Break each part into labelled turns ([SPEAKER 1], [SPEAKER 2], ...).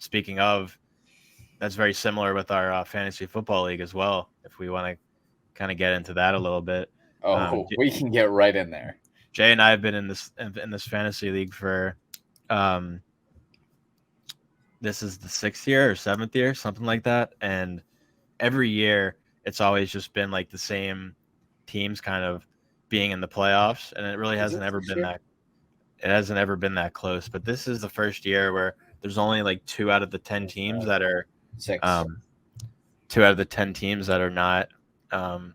[SPEAKER 1] speaking of, that's very similar with our fantasy football league as well. If we want to kind of get into that a little bit,
[SPEAKER 2] We can get right in there.
[SPEAKER 1] Jay and I have been in this fantasy league for um, this is the 6th year or 7th year, something like that, and every year it's always just been like the same teams kind of being in the playoffs, and it really
[SPEAKER 2] Is
[SPEAKER 1] hasn't
[SPEAKER 2] it
[SPEAKER 1] ever
[SPEAKER 2] this
[SPEAKER 1] been
[SPEAKER 2] year?
[SPEAKER 1] that it hasn't ever been that close. But this is the first year where there's only like 2 out of the 10 teams that are
[SPEAKER 2] 6.
[SPEAKER 1] um, 2 out of the 10 teams that are not um,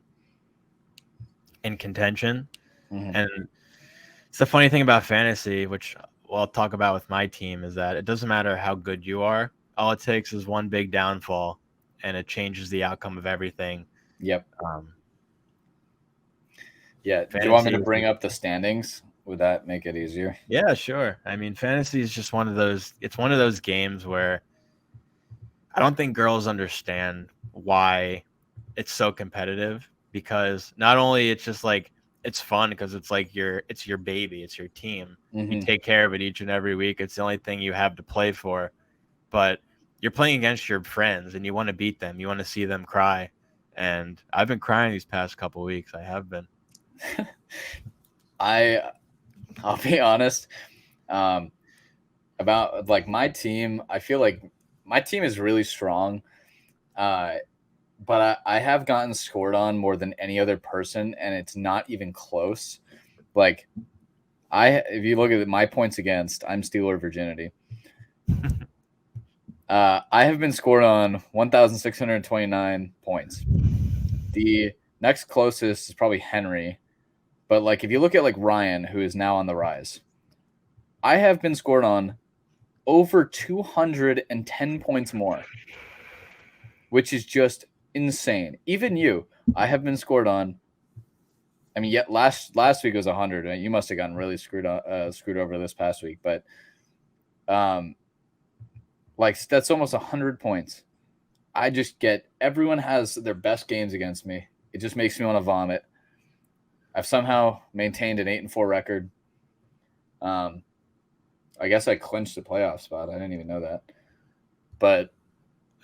[SPEAKER 1] in contention.
[SPEAKER 2] Mm-hmm.
[SPEAKER 1] And it's the funny thing about fantasy, which I'll talk about with my team, is that it doesn't matter how good you are. All it takes is one big downfall, and it changes the outcome of everything.
[SPEAKER 2] Yep.
[SPEAKER 1] Um,
[SPEAKER 2] Yeah. Do you want me
[SPEAKER 1] fantasy,
[SPEAKER 2] to bring up the standings? Would that make it easier?
[SPEAKER 1] yeah, sure. I mean, fantasy is just one of those. It's one of those games where I don't think girls understand why it's so competitive, because not only it's just like it's fun because it's like it's your baby, it's your team. You
[SPEAKER 2] Mm-hmm.
[SPEAKER 1] take care of it each and every week. It's the only thing you have to play for. But you're playing against your friends and you want to beat them. You want to see them cry. And I've been crying these past couple weeks. I have been.
[SPEAKER 2] I'll be honest. Um, about like my team, I feel like my team is really strong. But I have gotten scored on more than any other person, and it's not even close. Like if you look at my points against, I'm Steeler virginity. I have been scored on 1,629 points. The next closest is probably Henry, but like if you look at like Ryan, who is now on the rise, I have been scored on over 210 points more, which is just insane. Even you, I have been scored on. I mean, yet last week was 100. You must have gotten really screwed over this past week, but like that's almost 100 points. I just get everyone has their best games against me. It just makes me want to vomit. I've somehow maintained an 8-4 record. I guess I clinched the playoff spot. I didn't even know that, but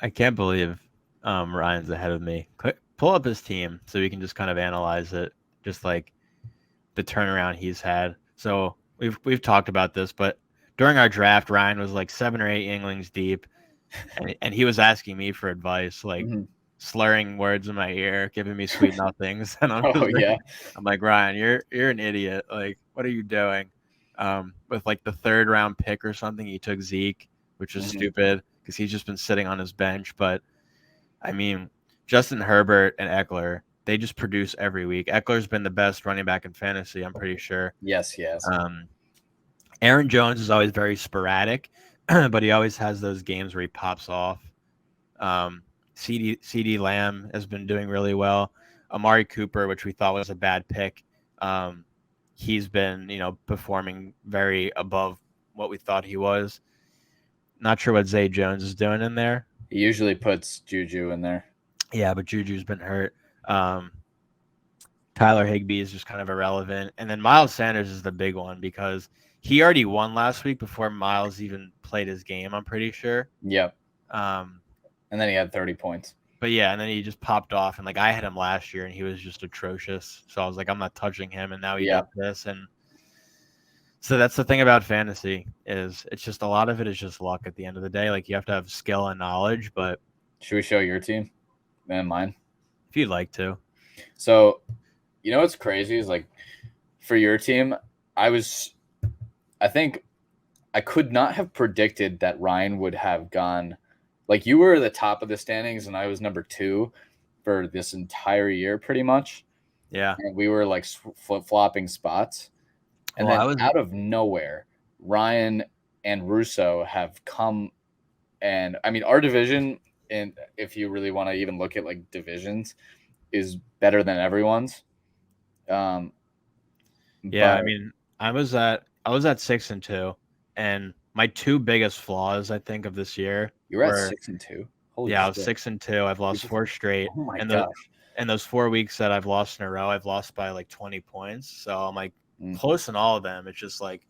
[SPEAKER 1] I can't believe Ryan's ahead of me. Pull up his team so we can just kind of analyze it, just like the turnaround he's had. So we've talked about this, but during our draft, Ryan was like 7 or 8 Inglings deep, and he was asking me for advice, like slurring words in my ear, giving me sweet nothings, and
[SPEAKER 2] yeah,
[SPEAKER 1] I'm like, Ryan, you're an idiot. Like, what are you doing? With like the 3rd round pick or something, he took Zeke, which is stupid because he's just been sitting on his bench. But I mean, Justin Herbert and Eckler, they just produce every week. Eckler's been the best running back in fantasy, I'm pretty sure.
[SPEAKER 2] Yes.
[SPEAKER 1] Aaron Jones is always very sporadic, but he always has those games where he pops off. CD Lamb has been doing really well. Amari Cooper, which we thought was a bad pick, he's been performing very above what we thought he was. Not sure what Zay Jones is doing in there.
[SPEAKER 2] He usually puts Juju in there.
[SPEAKER 1] Yeah, but Juju's been hurt. Tyler Higbee is just kind of irrelevant. And then Miles Sanders is the big one because he already won last week before Miles even played his game, I'm pretty sure.
[SPEAKER 2] Yep. And then he had 30 points.
[SPEAKER 1] But yeah, and then he just popped off. And like I had him last year and he was just atrocious. So I was like, I'm not touching him. And now he does this. And so that's the thing about fantasy is it's just a lot of it is just luck at the end of the day. Like you have to have skill and knowledge. But
[SPEAKER 2] should we show your team and mine?
[SPEAKER 1] If you'd like to.
[SPEAKER 2] So, you know what's crazy is like for your team, I think I could not have predicted that Ryan would have gone like you were at the top of the standings and I was number 2 for this entire year pretty much.
[SPEAKER 1] Yeah.
[SPEAKER 2] And we were like flip-flopping spots. And then out of nowhere, Ryan and Russo have come, and I mean our division, and if you really want to even look at like divisions, is better than everyone's.
[SPEAKER 1] I mean, I was at 6-2, and my 2 biggest flaws I think of this year.
[SPEAKER 2] You were at 6-2. Holy shit.
[SPEAKER 1] I was 6-2. I've lost 4 straight.
[SPEAKER 2] Oh my gosh.
[SPEAKER 1] And those 4 weeks that I've lost in a row, I've lost by like 20 points. So I'm like close in all of them. It's just like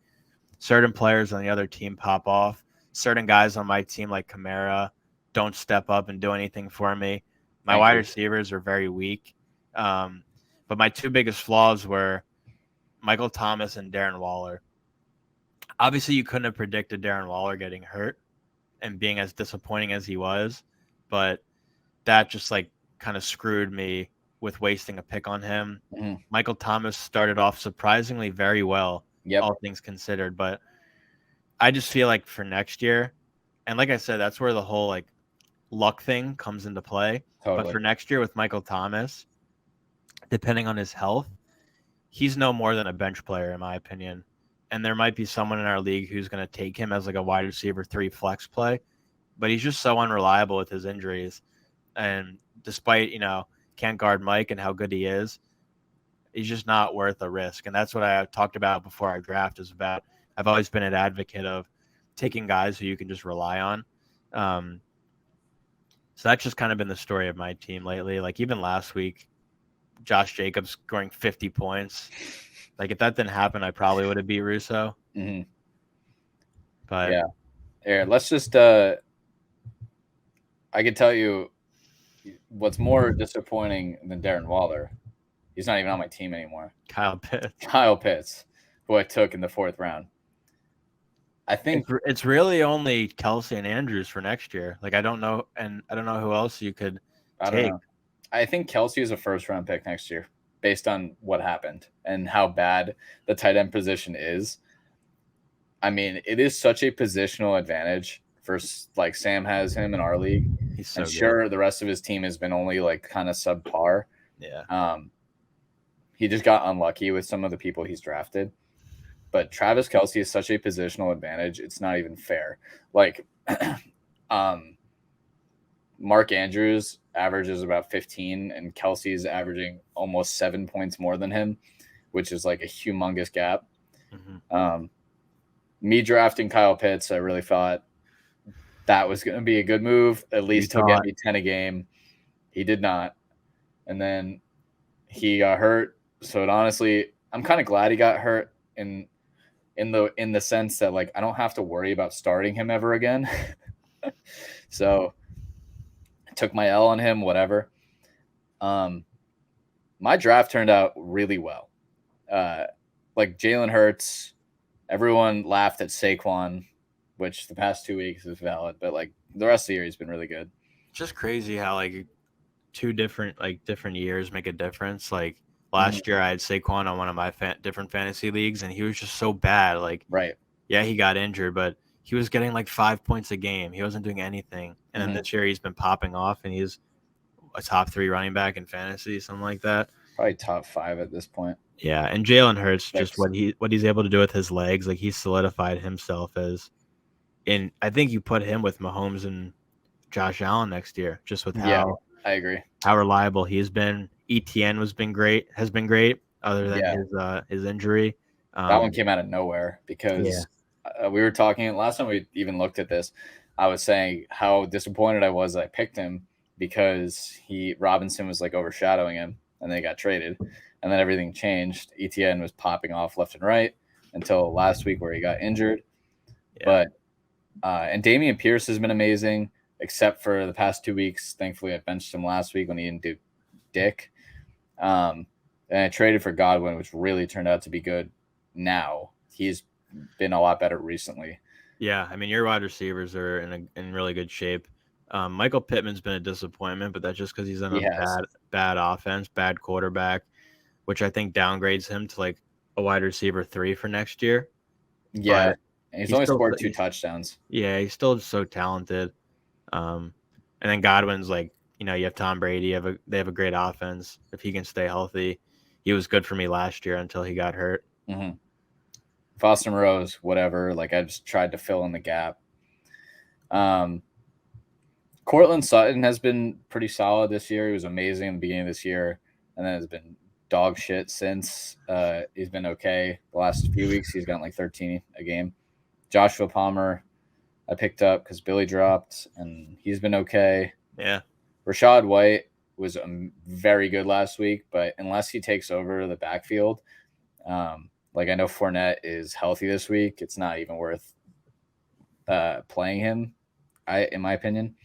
[SPEAKER 1] certain players on the other team pop off. certain guys on my team, like Kamara, don't step up and do anything for me. My
[SPEAKER 2] Thank
[SPEAKER 1] wide
[SPEAKER 2] you.
[SPEAKER 1] receivers are very weak. But my two biggest flaws were Michael Thomas and Darren Waller. Obviously, you couldn't have predicted Darren Waller getting hurt and being as disappointing as he was, but that just like kind of screwed me with wasting a pick on him.
[SPEAKER 2] Mhm.
[SPEAKER 1] Michael Thomas started off surprisingly very well,
[SPEAKER 2] Yep.
[SPEAKER 1] all things considered, but I just feel like for next year, and like I said, that's where the whole like luck thing comes into play. But
[SPEAKER 2] Totally.
[SPEAKER 1] for next year with Michael Thomas, depending on his health, he's no more than a bench player in my opinion. And there might be someone in our league who's going to take him as like a wide receiver 3 flex play, but he's just so unreliable with his injuries. And despite, can't guard Mike and how good he is, he's just not worth a risk. And that's what I talked about before our draft is about. I've always been an advocate of taking guys who you can just rely on. So that's just kind of been the story of my team lately. Like even last week, Josh Jacobs scoring 50 points. Like if that didn't happen, I probably would have beat Russo.
[SPEAKER 2] Mm-hmm.
[SPEAKER 1] But
[SPEAKER 2] yeah, here, let's just. I can tell you what's more disappointing than Darren Waller. He's not even on my team anymore.
[SPEAKER 1] Kyle Pitts.
[SPEAKER 2] Kyle Pitts, who I took in the 4th round. I think
[SPEAKER 1] it's really only Kelsey and Andrews for next year. Like I don't know, and I don't know who else you could take.
[SPEAKER 2] I think Kelsey is a 1st-round pick next year, based on what happened and how bad the tight end position is. I mean, it is such a positional advantage. First, like Sam has him in our league.
[SPEAKER 1] He's so
[SPEAKER 2] and
[SPEAKER 1] good.
[SPEAKER 2] Sure, the rest of his team has been only like kind of subpar.
[SPEAKER 1] Yeah.
[SPEAKER 2] He just got unlucky with some of the people he's drafted. But Travis Kelce is such a positional advantage. It's not even fair. Like, Mark Andrews averages about 15, and Kelsey's averaging almost 7 points more than him, which is like a humongous gap.
[SPEAKER 1] Mm-hmm.
[SPEAKER 2] Me drafting Kyle Pitts, I really thought that was going to be a good move. At least he'll get me 10 a game. He did not. And then he got hurt. So honestly, I'm kind of glad he got hurt in the sense that like I don't have to worry about starting him ever again. So I took my L on him, whatever. My draft turned out really well. Like Jalen Hurts, everyone laughed at Saquon, which the past 2 weeks is valid, but like the rest of the year he's been really good.
[SPEAKER 1] It's just crazy how like two different years make a difference. Like last year I had Saquon on one of my different fantasy leagues, and he was just so bad. Like,
[SPEAKER 2] right.
[SPEAKER 1] Yeah, he got injured, but he was getting like 5 points a game. He wasn't doing anything. And then this year he's been popping off, and he's a top 3 running back in fantasy, something like that.
[SPEAKER 2] Probably top 5 at this point.
[SPEAKER 1] Yeah, and Jalen Hurts, just what he's able to do with his legs, like he's solidified himself as I think you put him with Mahomes and Josh Allen next year, just with how
[SPEAKER 2] I agree.
[SPEAKER 1] How reliable he's been. ETN has been great, other than his injury.
[SPEAKER 2] That one came out of nowhere because we were talking last time we even looked at this. I was saying how disappointed I was that I picked him because Robinson was like overshadowing him, and they got traded, and then everything changed. ETN was popping off left and right until last week where he got injured. Yeah. But and Dameon Pierce has been amazing, except for the past 2 weeks. Thankfully, I benched him last week when he didn't do dick. And I traded for Godwin, which really turned out to be good. Now he's been a lot better recently.
[SPEAKER 1] Yeah, I mean your wide receivers are in really good shape. Michael Pittman's been a disappointment, but that's just because he's in a bad offense, bad quarterback, which I think downgrades him to like a wide receiver 3 for next year.
[SPEAKER 2] Yeah, and he's only scored 2 touchdowns.
[SPEAKER 1] Yeah, he's still so talented. And then Godwin's like, you have Tom Brady. They have a great offense. If he can stay healthy, he was good for me last year until he got hurt.
[SPEAKER 2] Mm-hmm. Foster Moreau's whatever. Like I just tried to fill in the gap. Cortland Sutton has been pretty solid this year. He was amazing in the beginning of this year, and then has been dog shit since. He's been okay the last few weeks. He's gotten like 13 a game. Joshua Palmer, I picked up because Billy dropped, and he's been okay.
[SPEAKER 1] Yeah.
[SPEAKER 2] Rachaad White was very good last week, but unless he takes over the backfield, like I know Fournette is healthy this week, it's not even worth playing him. In my opinion.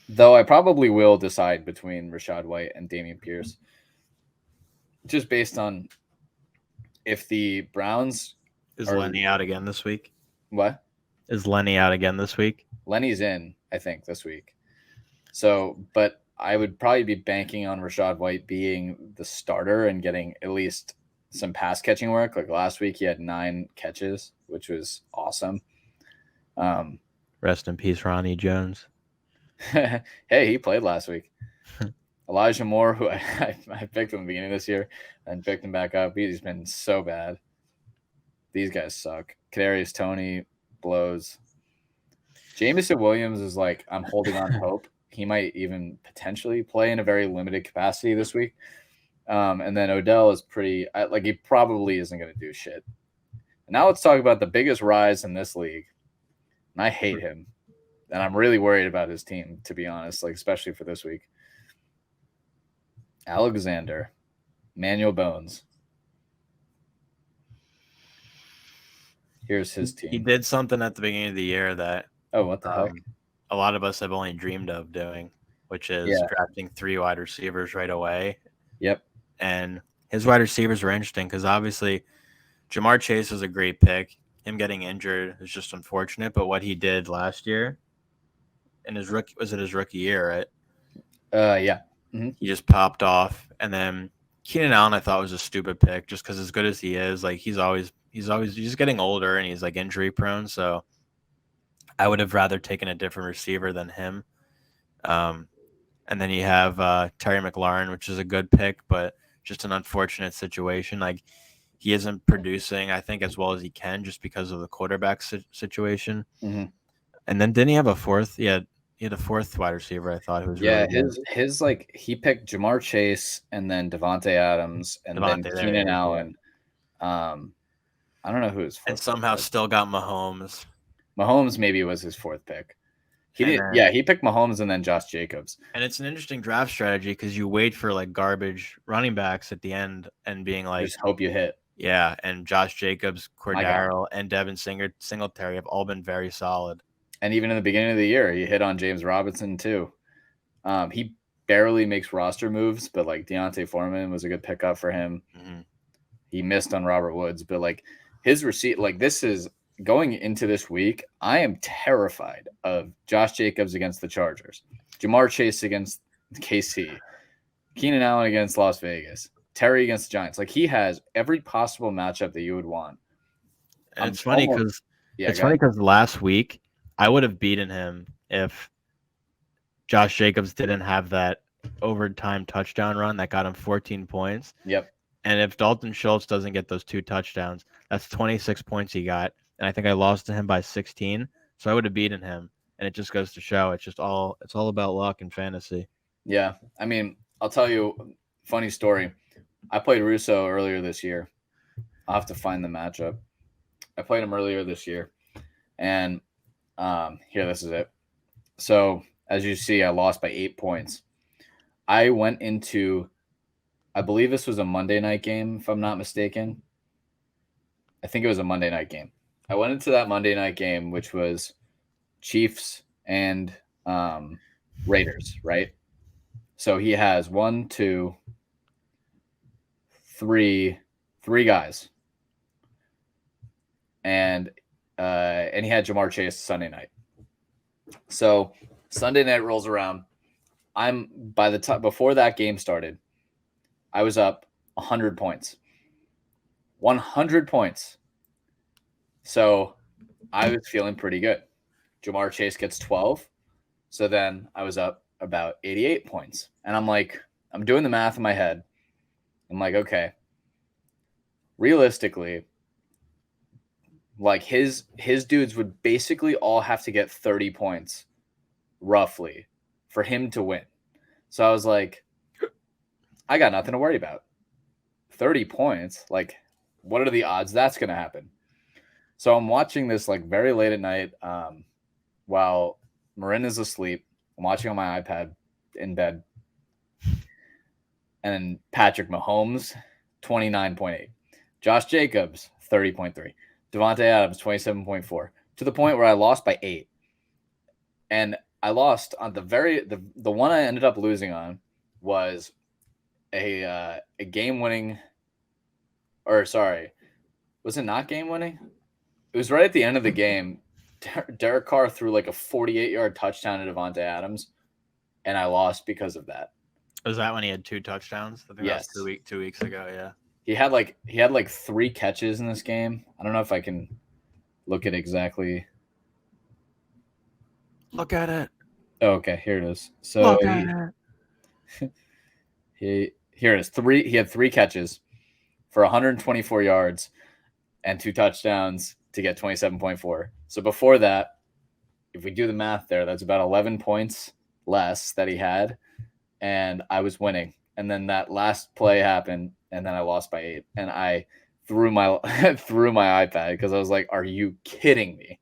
[SPEAKER 2] Though I probably will decide between Rachaad White and Dameon Pierce, just based on if the Browns
[SPEAKER 1] Is
[SPEAKER 2] are
[SPEAKER 1] Lenny out again this week?
[SPEAKER 2] what?
[SPEAKER 1] Is Lenny out again this week?
[SPEAKER 2] Lenny's in, I think, this week. So, but I would probably be banking on Rachaad White being the starter and getting at least some pass catching work. Like last week, he had 9 catches, which was awesome.
[SPEAKER 1] Rest in peace, Ronnie Jones.
[SPEAKER 2] Hey, he played last week. Elijah Moore, who I picked from the beginning of this year and picked him back up. He's been so bad. These guys suck. Kadarius Toney blows. Jameson Williams is like, I'm holding on hope. He might even potentially play in a very limited capacity this week. And then Odell is pretty, like, he probably isn't going to do shit. Now let's talk about the biggest rise in this league. And I hate him. And I'm really worried about his team, to be honest, like, especially for this week. Alexander, Manuel Bones. Here's his team.
[SPEAKER 1] He did something at the beginning of the year that
[SPEAKER 2] what the heck?
[SPEAKER 1] A lot of us have only dreamed of doing, which is drafting 3 wide receivers right away.
[SPEAKER 2] Yep.
[SPEAKER 1] And his wide receivers were interesting because obviously Jamar Chase was a great pick. Him getting injured is just unfortunate, but what he did last year in his rookie year, right?
[SPEAKER 2] Yeah.
[SPEAKER 1] Mm-hmm. He just popped off. And then Keenan Allen I thought was a stupid pick just because as good as he is, like he's getting older and he's like injury prone. So I would have rather taken a different receiver than him. And then you have Terry McLaurin, which is a good pick, but just an unfortunate situation. Like he isn't producing, I think, as well as he can just because of the quarterback situation.
[SPEAKER 2] Mm-hmm.
[SPEAKER 1] And then didn't he have a fourth? Yeah, he had a 4th wide receiver. I thought it was
[SPEAKER 2] really his like he picked Jamar Chase and then Devontae Adams and then Keenan Allen. I don't know who his 4th
[SPEAKER 1] and somehow still got Mahomes.
[SPEAKER 2] Mahomes maybe was his 4th pick. He picked Mahomes and then Josh Jacobs.
[SPEAKER 1] And it's an interesting draft strategy because you wait for like garbage running backs at the end and being like,
[SPEAKER 2] just hope you hit.
[SPEAKER 1] Yeah, and Josh Jacobs, Cordero, and Devin Singletary have all been very solid.
[SPEAKER 2] And even in the beginning of the year, he hit on James Robinson too. He barely makes roster moves, but like Deontay Foreman was a good pickup for him.
[SPEAKER 1] Mm-hmm.
[SPEAKER 2] He missed on Robert Woods, but like his receipt, like this is going into this week. I am terrified of Josh Jacobs against the Chargers, Jamar Chase against KC, Keenan Allen against Las Vegas, Terry against the Giants. Like he has every possible matchup that you would want.
[SPEAKER 1] And it's funny because last week I would have beaten him if Josh Jacobs didn't have that overtime touchdown run that got him 14 points.
[SPEAKER 2] Yep.
[SPEAKER 1] And if Dalton Schultz doesn't get those 2 touchdowns, that's 26 points he got. And I think I lost to him by 16. So I would have beaten him. And it just goes to show it's all about luck and fantasy.
[SPEAKER 2] Yeah. I mean, I'll tell you funny story. I played Russo earlier this year. I'll have to find the matchup. I played him earlier this year. And here, this is it. So as you see, I lost by 8 points. I went into, I believe this was a Monday night game, if I'm not mistaken. I think it was a Monday night game. I went into that Monday night game, which was Chiefs and Raiders, right? So he has 1, 2, 3 guys. And he had Jamar Chase Sunday night. So Sunday night rolls around. I'm by the time before that game started, I was up 100 points. 100 points. So I was feeling pretty good. Jamar Chase gets 12. So then I was up about 88 points. And I'm like, I'm doing the math in my head. I'm like, okay. Realistically, like his dudes would basically all have to get 30 points roughly for him to win. So I was like, I got nothing to worry about. 30 points, like what are the odds that's going to happen? So I'm watching this like very late at night while Marin is asleep. I'm watching on my iPad in bed. And then Patrick Mahomes, 29.8. Josh Jacobs, 30.3. Devontae Adams 27.4 to the point where I lost by 8. And I lost on the one I ended up losing on was a game winning, or sorry, was it not game winning? It was right at the end of the game. Derek Carr threw like a 48-yard touchdown to Devontae Adams, and I lost because of that.
[SPEAKER 1] Was that when he had 2 touchdowns? I think
[SPEAKER 2] Yes.
[SPEAKER 1] that was 2 weeks ago. Yeah.
[SPEAKER 2] He had like 3 catches in this game. I don't know if I can look at exactly.
[SPEAKER 1] Look at it.
[SPEAKER 2] Oh, okay, here it is. So here it is. He had 3 catches for 124 yards and 2 touchdowns to get 27.4. So before that, if we do the math there, that's about 11 points less that he had, and I was winning. And then that last play happened, and then I lost by 8, and I threw my iPad because I was like, "Are you kidding me?"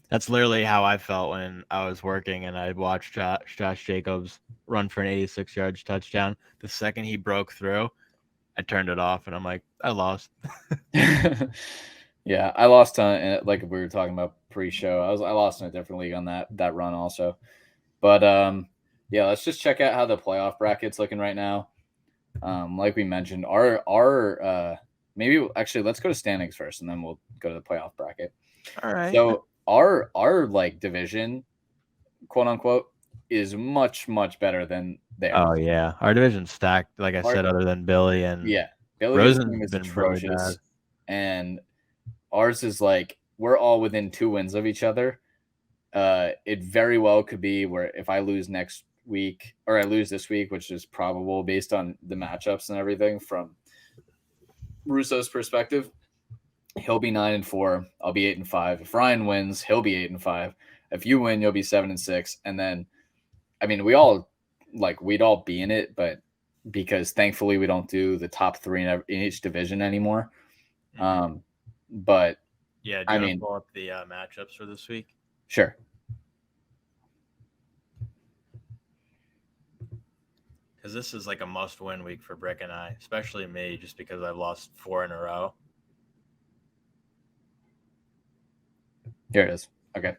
[SPEAKER 1] That's literally how I felt when I was working and I watched Josh Jacobs run for an 86-yard touchdown. The second he broke through, I turned it off, and I'm like, I lost.
[SPEAKER 2] Yeah, I lost on, like we were talking about pre-show. I lost in a different league on that run also. But yeah, let's just check out how the playoff bracket's looking right now. Like we mentioned, our maybe actually let's go to standings first, and then we'll go to the playoff bracket.
[SPEAKER 1] All right.
[SPEAKER 2] So our like division, quote unquote, is much better than theirs.
[SPEAKER 1] Oh yeah, our division's stacked. Like I said, other than Billy and
[SPEAKER 2] Billy's team
[SPEAKER 1] Rosen's
[SPEAKER 2] is
[SPEAKER 1] been
[SPEAKER 2] atrocious,
[SPEAKER 1] really bad.
[SPEAKER 2] and ours is like we're all within 2 wins of each other. It very well could be where if I lose next week or I lose this week, which is probable based on the matchups and everything from Russo's perspective, he'll be 9-4. I'll be 8-5. If Ryan wins, he'll be 8-5. If you win, you'll be 7-6. And then, I mean, we'd all be in it, but because thankfully we don't do the top 3 in each division anymore. But
[SPEAKER 1] yeah, do you want to pull up the matchups for this week?
[SPEAKER 2] Sure.
[SPEAKER 1] Because this is like a must-win week for Brick and I, especially me, just because I've lost 4 in a row.
[SPEAKER 2] Here it is. Okay.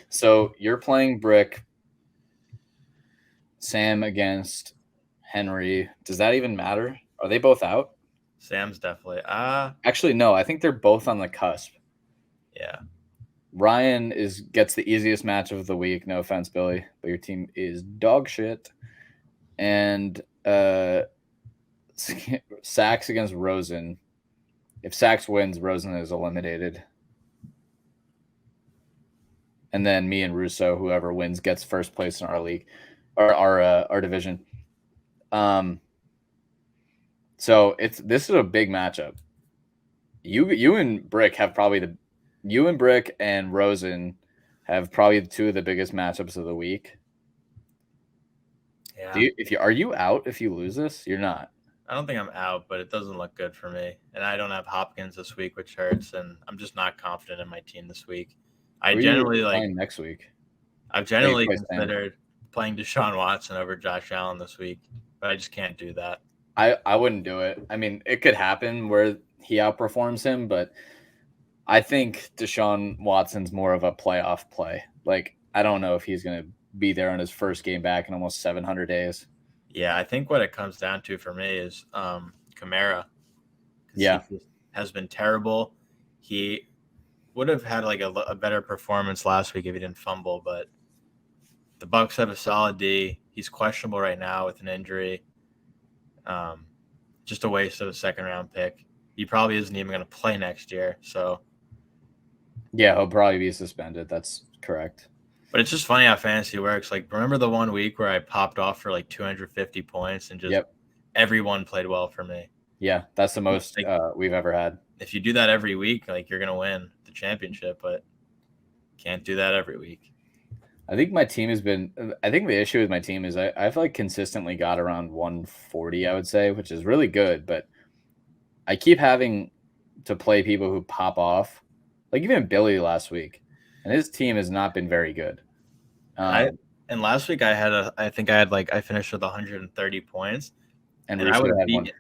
[SPEAKER 2] So you're playing Brick, Sam against Henry. Does that even matter? Are they both out?
[SPEAKER 1] Sam's definitely.
[SPEAKER 2] Actually, no. I think they're both on the cusp.
[SPEAKER 1] Yeah.
[SPEAKER 2] Ryan gets the easiest match of the week. No offense, Billy, but your team is dog shit. And Sachs against Rosen. If Sachs wins, Rosen is eliminated. And then me and Russo, whoever wins, gets first place in our league, or our division. So this is a big matchup. You and Brick have probably you and Brick and Rosen have probably 2 of the biggest matchups of the week. Yeah. Are you out if you lose this? You're not.
[SPEAKER 1] I don't think I'm out, but it doesn't look good for me. And I don't have Hopkins this week, which hurts. And I'm just not confident in my team this week. I generally
[SPEAKER 2] next week.
[SPEAKER 1] I've generally considered playing Deshaun Watson over Josh Allen this week, but I just can't do that.
[SPEAKER 2] I wouldn't do it. I mean, it could happen where he outperforms him, but I think Deshaun Watson's more of a playoff play. Like, I don't know if he's going to be there on his first game back in almost 700 days.
[SPEAKER 1] Yeah, I think what it comes down to for me is Kamara.
[SPEAKER 2] Yeah.
[SPEAKER 1] He has been terrible. He would have had like a better performance last week if he didn't fumble, but the Bucs have a solid D. He's questionable right now with an injury. Just a waste of a second-round pick. He probably isn't even going to play next year. So,
[SPEAKER 2] yeah, he'll probably be suspended. That's correct.
[SPEAKER 1] But it's just funny how fantasy works. Like, remember the one week where I popped off for like 250 points and just everyone played well for me?
[SPEAKER 2] Yeah, that's the most we've ever had.
[SPEAKER 1] If you do that every week, like you're going to win the championship, but can't do that every week.
[SPEAKER 2] I think my team I think the issue with my team is I've like consistently got around 140, I would say, which is really good, but I keep having to play people who pop off. Like even Billy last week, and his team has not been very good.
[SPEAKER 1] And last week I think I finished with 130 points, and I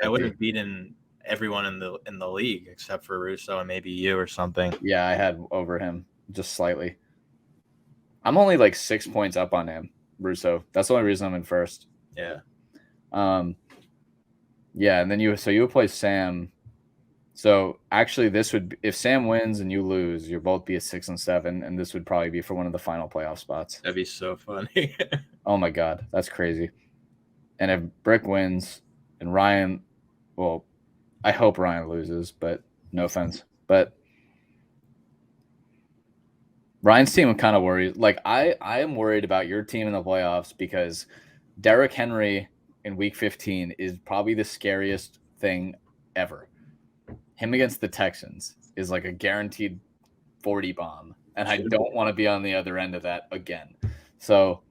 [SPEAKER 1] would have beaten everyone in the league except for Russo and maybe you or something.
[SPEAKER 2] Yeah, I had over him just slightly. I'm only like 6 points up on him, Russo. That's the only reason I'm in first.
[SPEAKER 1] Yeah.
[SPEAKER 2] Yeah, and then you would play Sam. So actually, this would, if Sam wins and you lose, you'll both be at 6 and 7, and this would probably be for one of the final playoff spots.
[SPEAKER 1] That'd be so funny.
[SPEAKER 2] Oh my god, that's crazy. And if Brick wins and Ryan, well, I hope Ryan loses, but no offense. But Ryan's team, I'm kind of worried. Like I am worried about your team in the playoffs because Derrick Henry in Week 15 is probably the scariest thing ever. Him against the Texans is like a guaranteed 40 bomb, and I don't want to be on the other end of that again. So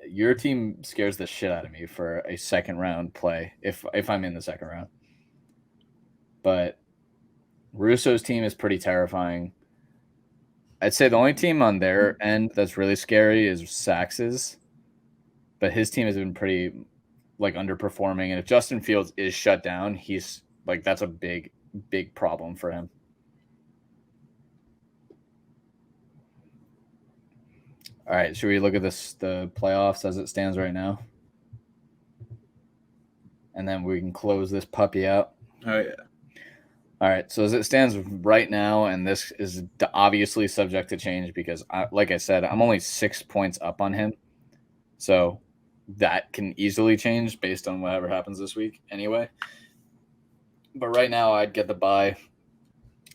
[SPEAKER 2] your team scares the shit out of me for a second round play if I'm in the second round. But Russo's team is pretty terrifying. I'd say the only team on their end that's really scary is Sax's, but his team has been pretty like underperforming. And if Justin Fields is shut down, he's like, that's a big problem for him. All right, should we look at the playoffs as it stands right now? And then we can close this puppy out.
[SPEAKER 1] Oh, yeah.
[SPEAKER 2] All right, so as it stands right now, and this is obviously subject to change because, like I said, I'm only 6 points up on him. So that can easily change based on whatever happens this week anyway. But right now, I'd get the bye,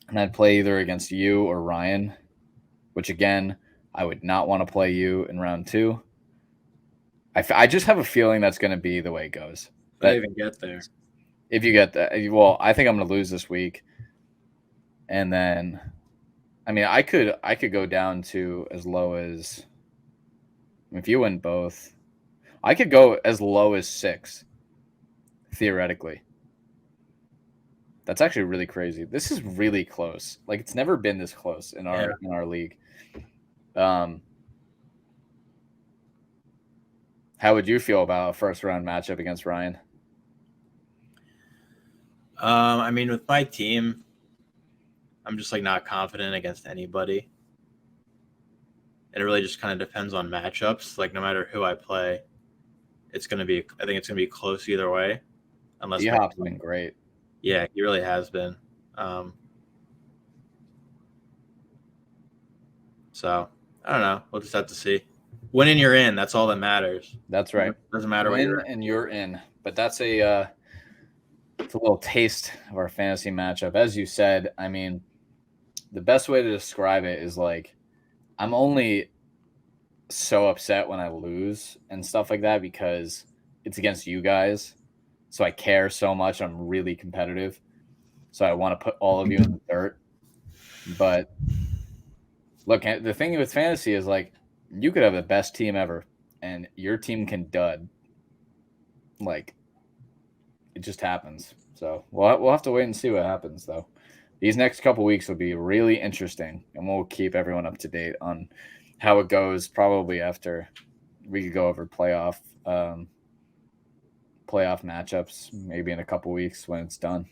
[SPEAKER 2] and I'd play either against you or Ryan, which, again, I would not want to play you in round 2. I just have a feeling that's going to be the way it goes.
[SPEAKER 1] If I even get there.
[SPEAKER 2] If you get that, well, I think I'm going to lose this week. And then, I mean, I could go down to as low as, if you win both, I could go as low as 6, theoretically. That's actually really crazy. This is really close. Like, it's never been this close in our league. How would you feel about a first round matchup against Ryan?
[SPEAKER 1] I mean, with my team, I'm just like not confident against anybody. It really just kind of depends on matchups. Like no matter who I play, I think it's gonna be close either way. Unless
[SPEAKER 2] D-Hop's been great.
[SPEAKER 1] Yeah, he really has been. So I don't know. We'll just have to see. Winning, you're in. That's all that matters.
[SPEAKER 2] That's right.
[SPEAKER 1] Doesn't matter
[SPEAKER 2] what you're in. And you're in. But that's it's a little taste of our fantasy matchup. As you said, I mean, the best way to describe it is like I'm only so upset when I lose and stuff like that because it's against you guys. So I care so much. I'm really competitive. So I want to put all of you in the dirt. But look, the thing with fantasy is like you could have the best team ever and your team can dud. Like, it just happens. So we'll have to wait and see what happens, though. These next couple weeks will be really interesting, and we'll keep everyone up to date on how it goes. Probably after we could go over playoff matchups, maybe in a couple weeks when it's done.